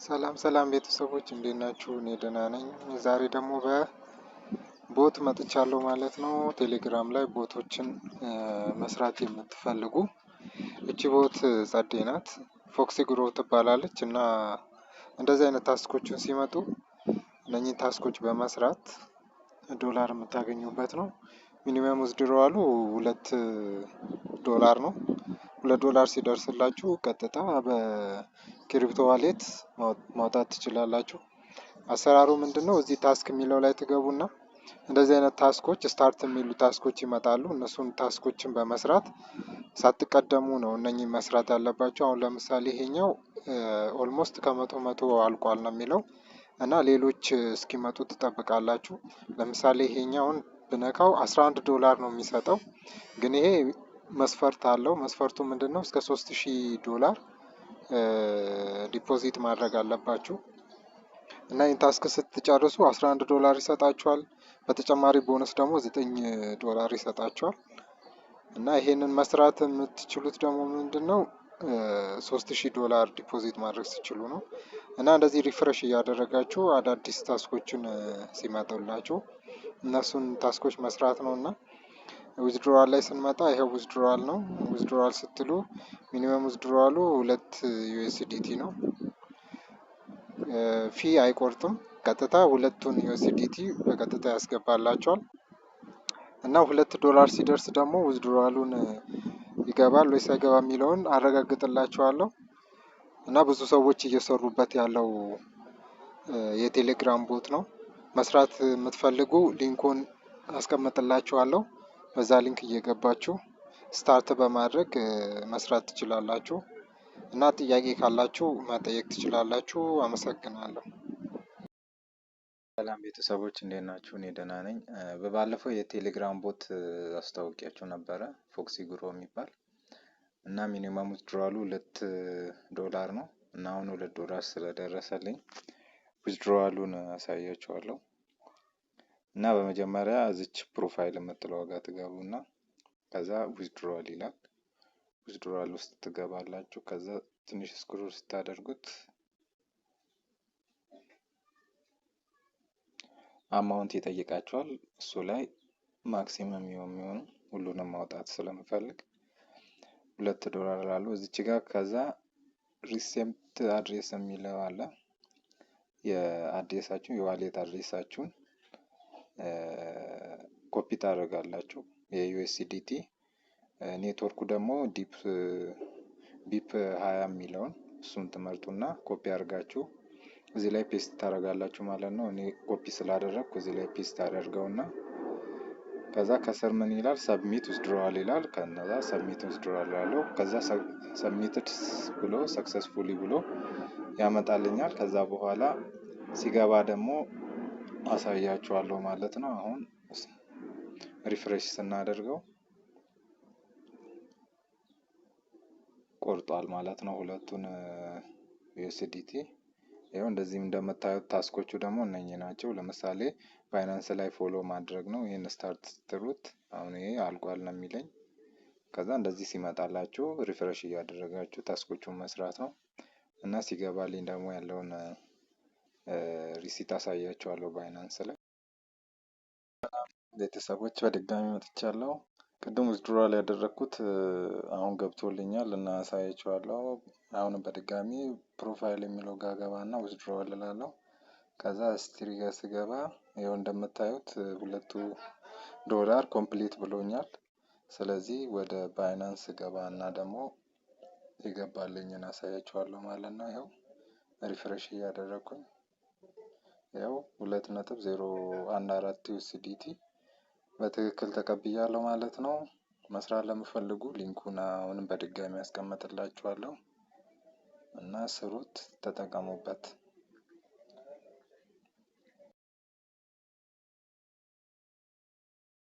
ሰላም ሰላም ቤተሰቦች እንዴት ናችሁ? እኔ ደህና ነኝ። ዛሬ ደግሞ በቦት መጥቻለሁ ማለት ነው። ቴሌግራም ላይ ቦቶችን መስራት የምትፈልጉ እቺ ቦት ጸዴ ናት። ፎክሲ ግሮ ትባላለች እና እንደዚህ አይነት ታስኮችን ሲመጡ እነኚህን ታስኮች በመስራት ዶላር የምታገኙበት ነው። ሚኒመም ውዝድሮዋሉ $2 ነው። $2 ሲደርስላችሁ ቀጥታ በክሪፕቶ ዋሌት ማውጣት ትችላላችሁ። አሰራሩ ምንድነው? እዚህ ታስክ የሚለው ላይ ትገቡና እንደዚህ አይነት ታስኮች ስታርት የሚሉ ታስኮች ይመጣሉ። እነሱን ታስኮችን በመስራት ሳትቀደሙ ነው እነኚህ መስራት ያለባቸው። አሁን ለምሳሌ ይሄኛው ኦልሞስት ከመቶ አልቋል ነው የሚለው እና ሌሎች እስኪመጡ ትጠብቃላችሁ። ለምሳሌ ይሄኛውን ብነካው $11 ነው የሚሰጠው። ግን ይሄ መስፈርት አለው። መስፈርቱ ምንድነው? እስከ $3000 ዲፖዚት ማድረግ አለባችሁ እና ይህን ታስክ ስትጨርሱ $11 ይሰጣችኋል። በተጨማሪ ቦነስ ደግሞ $9 ይሰጣችኋል። እና ይሄንን መስራት የምትችሉት ደግሞ ምንድነው? $3000 ዲፖዚት ማድረግ ሲችሉ ነው። እና እንደዚህ ሪፍሬሽ እያደረጋችሁ አዳዲስ ታስኮችን ሲመጡላችሁ እነሱን ታስኮች መስራት ነው። እና ዊዝድሮዋል ላይ ስንመጣ ይሄው ዊዝድሮዋል ነው። ዊዝድሮዋል ስትሉ ሚኒመም ዊዝድሮዋሉ $2 ነው። ፊ አይቆርጥም። ቀጥታ $2 በቀጥታ ያስገባላችኋል። እና $2 ሲደርስ ደግሞ ዊዝድሮዋሉን ይገባል ወይስ አይገባ የሚለውን አረጋግጥላችኋለሁ። እና ብዙ ሰዎች እየሰሩበት ያለው የቴሌግራም ቦት ነው። መስራት የምትፈልጉ ሊንኩን አስቀምጥላችኋለሁ። በዛ ሊንክ እየገባችሁ ስታርት በማድረግ መስራት ትችላላችሁ። እና ጥያቄ ካላችሁ መጠየቅ ትችላላችሁ። አመሰግናለሁ። ሰላም ቤተሰቦች እንዴት ናችሁ? እኔ ደህና ነኝ። በባለፈው የቴሌግራም ቦት አስታውቂያችሁ ነበረ፣ ፎክሲ ግሮ የሚባል እና ሚኒመም ዊዝድሮዋሉ $2 ነው እና አሁን $2 ስለደረሰልኝ ዊዝድሮዋሉን አሳያችኋለሁ። እና በመጀመሪያ እዚች ፕሮፋይል የምትለው ጋር ትገቡና ከዛ ዊዝድሮዋል ይላል። ዊዝድሮዋል ውስጥ ትገባላችሁ። ከዛ ትንሽ ስክሮል ስታደርጉት አማውንት ይጠይቃችኋል። እሱ ላይ ማክሲመም የሚሆኑ ሁሉንም ማውጣት ስለምፈልግ $2 ላሉ እዚች ጋር ከዛ ሪሴፕት አድሬስ የሚለው አለ። የአድሬሳችሁን የዋሌት አድሬሳችሁን ኮፒ ታደርጋላችሁ። የዩኤስዲቲ ኔትወርኩ ደግሞ ቢፕ 20 የሚለውን እሱን ትመርጡና ኮፒ አድርጋችሁ እዚህ ላይ ፔስት ታደርጋላችሁ ማለት ነው። እኔ ኮፒ ስላደረግኩ እዚህ ላይ ፔስት አደርገውና ከዛ ከስር ምን ይላል? ሰብሚት ዊዝድሮዋል ይላል። ከነዛ ሰብሚት ዊዝድሮዋል ያለው ከዛ ሰብሚትድ ብሎ ሰክሰስፉሊ ብሎ ያመጣልኛል። ከዛ በኋላ ሲገባ ደግሞ አሳያችኋለሁ ማለት ነው። አሁን ሪፍሬሽ ስናደርገው ቆርጧል ማለት ነው ሁለቱን ዩኤስዲቲ። ይኸው እንደዚህም እንደምታዩት ታስኮቹ ደግሞ እነኚህ ናቸው። ለምሳሌ ባይናንስ ላይ ፎሎ ማድረግ ነው። ይህን ስታርት ስትሉት አሁን ይሄ አልቋል ነው የሚለኝ። ከዛ እንደዚህ ሲመጣላችሁ ሪፍሬሽ እያደረጋችሁ ታስኮቹን መስራት ነው። እና ሲገባልኝ ደግሞ ያለውን ሪሲት አሳያችኋለሁ ባይናንስ ላይ። ቤተሰቦች በድጋሚ መጥቻለሁ። ቅድም ዊዝድሮዋል ያደረግኩት አሁን ገብቶልኛል እና አሳያችኋለሁ። አሁን በድጋሚ ፕሮፋይል የሚለው ጋር ገባና ዊዝድሮዋል እላለሁ። ከዛ ስትሪ ጋር ስገባ ይኸው እንደምታዩት $2 ኮምፕሊት ብሎኛል። ስለዚህ ወደ ባይናንስ ገባ እና ደግሞ የገባልኝን አሳያችኋለሁ ማለት ነው። ይኸው ሪፍሬሽ እያደረግኩኝ ይኸው 2.014 ዩኤስዲቲ በትክክል ተቀብያለሁ ማለት ነው። መስራት ለምፈልጉ ሊንኩን አሁንም በድጋሚ ያስቀምጥላችኋለሁ እና ስሩት፣ ተጠቀሙበት።